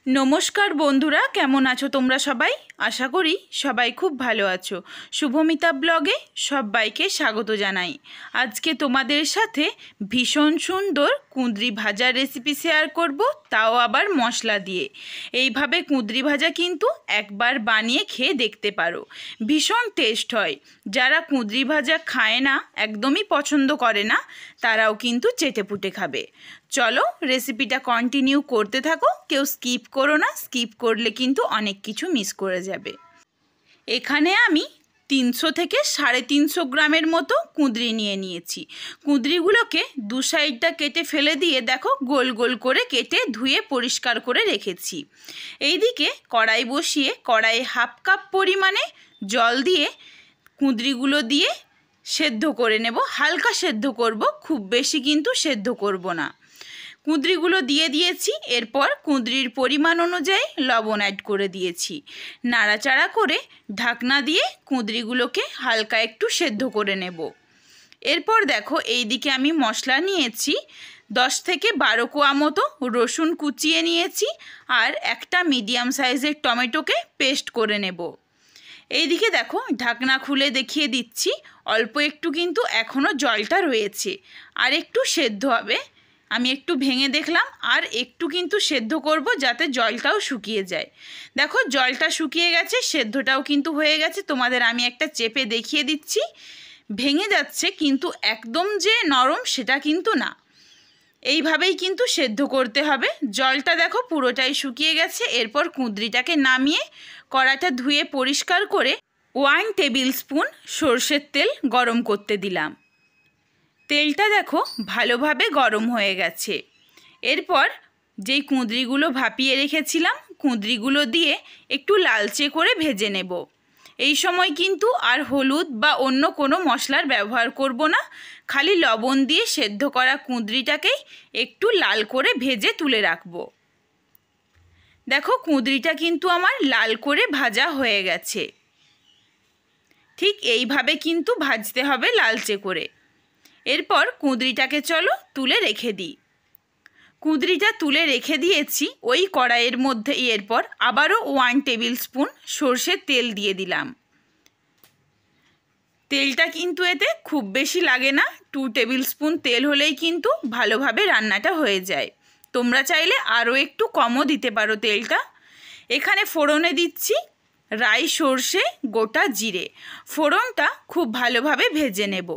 নমস্কার বন্ধুরা, কেমন আছো তোমরা সবাই? আশা করি সবাই খুব ভালো আছো। শুভমিতা ব্লগে সবাইকে স্বাগত জানাই। আজকে তোমাদের সাথে ভীষণ সুন্দর কুঁদরি ভাজার রেসিপি শেয়ার করব, তাও আবার মশলা দিয়ে। এইভাবে কুঁদরি ভাজা কিন্তু একবার বানিয়ে খেয়ে দেখতে পারো, ভীষণ টেস্ট হয়। যারা কুঁদরি ভাজা খায় না, একদমই পছন্দ করে না, তারাও কিন্তু চেটেপুটে খাবে। চলো রেসিপিটা কন্টিনিউ করতে থাকো, কেউ স্কিপ করো না, স্কিপ করলে কিন্তু অনেক কিছু মিস করে যাবে। এখানে আমি 300 থেকে 350 গ্রামের মতো কুঁদরি নিয়ে নিয়েছি। কুঁদরিগুলোকে দু সাইডটা কেটে ফেলে দিয়ে দেখো গোল গোল করে কেটে ধুয়ে পরিষ্কার করে রেখেছি। এইদিকে কড়াই বসিয়ে কড়াইয়ে হাফ কাপ পরিমাণে জল দিয়ে কুঁদরিগুলো দিয়ে সেদ্ধ করে নেব। হালকা সেদ্ধ করব, খুব বেশি কিন্তু সেদ্ধ করব না। কুঁদরিগুলো দিয়ে দিয়েছি, এরপর কুঁদরির পরিমাণ অনুযায়ী লবণ অ্যাড করে দিয়েছি। নাড়াচাড়া করে ঢাকনা দিয়ে কুঁদরিগুলোকে হালকা একটু সেদ্ধ করে নেব। এরপর দেখো এইদিকে আমি মশলা নিয়েছি 10 থেকে 12 কোয়া মতো রসুন কুচিয়ে নিয়েছি, আর একটা মিডিয়াম সাইজের টমেটোকে পেস্ট করে নেব। এইদিকে দেখো ঢাকনা খুলে দেখিয়ে দিচ্ছি, অল্প একটু কিন্তু এখনও জলটা রয়েছে, আর একটু সেদ্ধ হবে। আমি একটু ভেঙে দেখলাম, আর একটু কিন্তু সেদ্ধ করব যাতে জলটাও শুকিয়ে যায়। দেখো জলটা শুকিয়ে গেছে, সেদ্ধটাও কিন্তু হয়ে গেছে। তোমাদের আমি একটা চেপে দেখিয়ে দিচ্ছি, ভেঙে যাচ্ছে কিন্তু একদম যে নরম সেটা কিন্তু না। এইভাবেই কিন্তু সেদ্ধ করতে হবে। জলটা দেখো পুরোটাই শুকিয়ে গেছে। এরপর কুঁদরিটাকে নামিয়ে কড়াটা ধুয়ে পরিষ্কার করে 1 টেবিল স্পুন সর্ষের তেল গরম করতে দিলাম। তেলটা দেখো ভালোভাবে গরম হয়ে গেছে। এরপর যেই কুঁদরিগুলো ভাপিয়ে রেখেছিলাম, কুঁদরিগুলো দিয়ে একটু লালচে করে ভেজে নেব। এই সময় কিন্তু আর হলুদ বা অন্য কোনো মশলার ব্যবহার করব না, খালি লবণ দিয়ে সেদ্ধ করা কুঁদরিটাকেই একটু লাল করে ভেজে তুলে রাখব। দেখো কুঁদরিটা কিন্তু আমার লাল করে ভাজা হয়ে গেছে। ঠিক এইভাবে কিন্তু ভাজতে হবে লালচে করে। এরপর কুঁদরিটাকে চলো তুলে রেখে দিই। কুঁদরিটা তুলে রেখে দিয়েছি ওই কড়াইয়ের মধ্যে। এরপর আবারও 1 টেবিল স্পুন সর্ষের তেল দিয়ে দিলাম। তেলটা কিন্তু এতে খুব বেশি লাগে না, 2 টেবিল স্পুন তেল হলেই কিন্তু ভালোভাবে রান্নাটা হয়ে যায়। তোমরা চাইলে আরও একটু কমও দিতে পারো তেলটা। এখানে ফোড়নে দিচ্ছি রাই, সর্ষে, গোটা জিরে। ফোড়নটা খুব ভালোভাবে ভেজে নেব।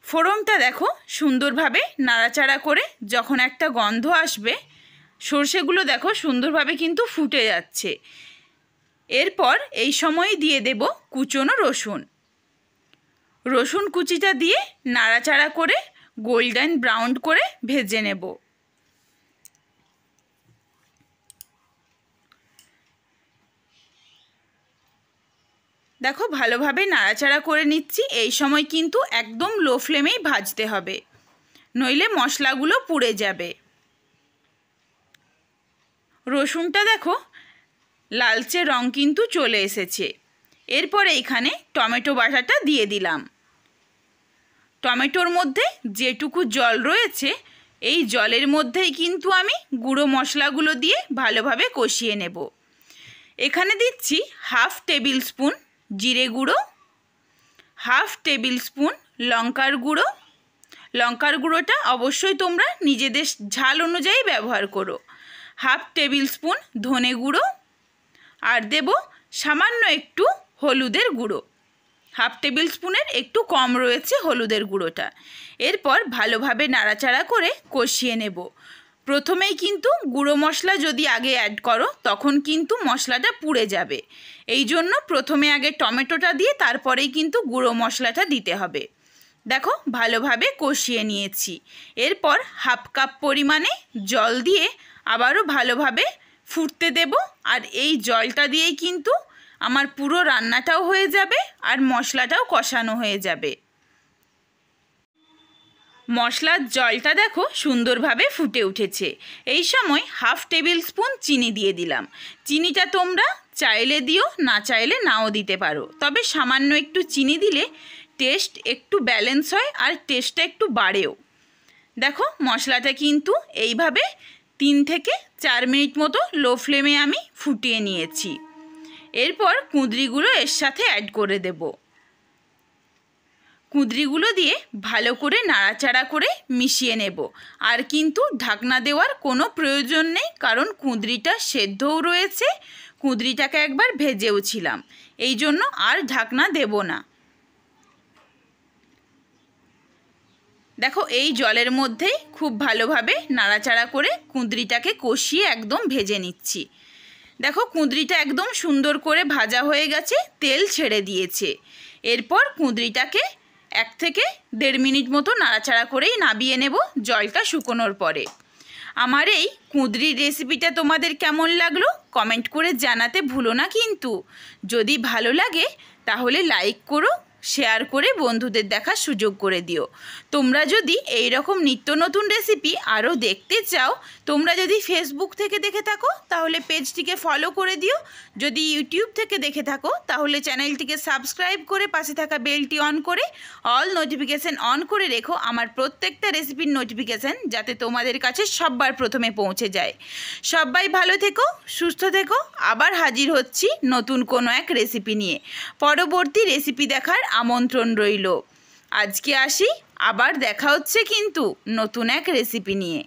ফোড়নটা দেখো সুন্দরভাবে নাড়াচাড়া করে যখন একটা গন্ধ আসবে, সর্ষেগুলো দেখো সুন্দরভাবে কিন্তু ফুটে যাচ্ছে। এরপর এই সময় দিয়ে দেব কুচনো রসুন। রসুন কুচিটা দিয়ে নাড়াচাড়া করে গোল্ডেন ব্রাউন করে ভেজে নেব। দেখো ভালোভাবে নাড়াচাড়া করে নিচ্ছি। এই সময় কিন্তু একদম লো ফ্লেমেই ভাজতে হবে, নইলে মশলাগুলো পুড়ে যাবে। রসুনটা দেখো লালচে রং কিন্তু চলে এসেছে। এরপর এইখানে টমেটো বাটাটা দিয়ে দিলাম। টমেটোর মধ্যে যেটুকু জল রয়েছে, এই জলের মধ্যেই কিন্তু আমি গুঁড়ো মশলাগুলো দিয়ে ভালোভাবে কষিয়ে নেব। এখানে দিচ্ছি হাফ টেবিল স্পুন জিরে গুঁড়ো, হাফ টেবিল স্পুন লঙ্কার গুঁড়ো। লঙ্কার গুঁড়োটা অবশ্যই তোমরা নিজেদের ঝাল অনুযায়ী ব্যবহার করো। হাফ টেবিল স্পুন ধনে গুঁড়ো, আর দেব সামান্য একটু হলুদের গুঁড়ো। হাফ টেবিল স্পুনের একটু কম রয়েছে হলুদের গুঁড়োটা। এরপর ভালোভাবে নাড়াচাড়া করে কষিয়ে নেব। প্রথমেই কিন্তু গুঁড়ো মশলা যদি আগে অ্যাড করো তখন কিন্তু মশলাটা পুড়ে যাবে। এই জন্য প্রথমে আগে টমেটোটা দিয়ে তারপরেই কিন্তু গুঁড়ো মশলাটা দিতে হবে। দেখো ভালোভাবে কষিয়ে নিয়েছি। এরপর হাফ কাপ পরিমাণে জল দিয়ে আবারও ভালোভাবে ফুটতে দেব। আর এই জলটা দিয়েই কিন্তু আমার পুরো রান্নাটাও হয়ে যাবে, আর মশলাটাও কষানো হয়ে যাবে। মশলার জলটা দেখো সুন্দরভাবে ফুটে উঠেছে। এই সময় হাফ টেবিল স্পুন চিনি দিয়ে দিলাম। চিনিটা তোমরা চাইলে দিও, না চাইলে নাও দিতে পারো, তবে সামান্য একটু চিনি দিলে টেস্ট একটু ব্যালেন্স হয়, আর টেস্টটা একটু বাড়েও। দেখো মশলাটা কিন্তু এইভাবে 3 থেকে 4 মিনিট মতো লো ফ্লেমে আমি ফুটিয়ে নিয়েছি। এরপর কুঁদরিগুলো এর সাথে অ্যাড করে দেব। কুঁদরিগুলো দিয়ে ভালো করে নাড়াচাড়া করে মিশিয়ে নেব। আর কিন্তু ঢাকনা দেওয়ার কোনো প্রয়োজন নেই, কারণ কুঁদরিটা সেদ্ধও রয়েছে, কুঁদরিটাকে একবার ভেজেও ছিলাম, এই জন্য আর ঢাকনা দেব না। দেখো এই জলের মধ্যেই খুব ভালোভাবে নাড়াচাড়া করে কুঁদরিটাকে কষিয়ে একদম ভেজে নিচ্ছি। দেখো কুঁদরিটা একদম সুন্দর করে ভাজা হয়ে গেছে, তেল ছেড়ে দিয়েছে। এরপর কুঁদরিটাকে 1 থেকে 1.5 মিনিট মতো নাড়াচাড়া করেই নামিয়ে নেব জলটা শুকোনোর পরে। আমার এই কুঁদরির রেসিপিটা তোমাদের কেমন লাগলো কমেন্ট করে জানাতে ভুলো না কিন্তু। যদি ভালো লাগে তাহলে লাইক করো, শেয়ার করে বন্ধুদের দেখার সুযোগ করে দিও। তোমরা যদি এই রকম নিত্য নতুন রেসিপি আরও দেখতে চাও, তোমরা যদি ফেসবুক থেকে দেখে থাকো তাহলে পেজটিকে ফলো করে দিও, যদি ইউটিউব থেকে দেখে থাকো তাহলে চ্যানেলটিকে সাবস্ক্রাইব করে পাশে থাকা বেলটি অন করে অল নোটিফিকেশান অন করে রেখো আমার প্রত্যেকটা রেসিপির নোটিফিকেশান, যাতে তোমাদের কাছে সবার প্রথমে পৌঁছে যায়। সবাই ভালো থেকো, সুস্থ থেকো, আবার হাজির হচ্ছি নতুন কোনো এক রেসিপি নিয়ে। পরবর্তী রেসিপি দেখার আমন্ত্রণ রইল। আজকে আসি, আবার দেখা হচ্ছে কিন্তু নতুন এক রেসিপি নিয়ে।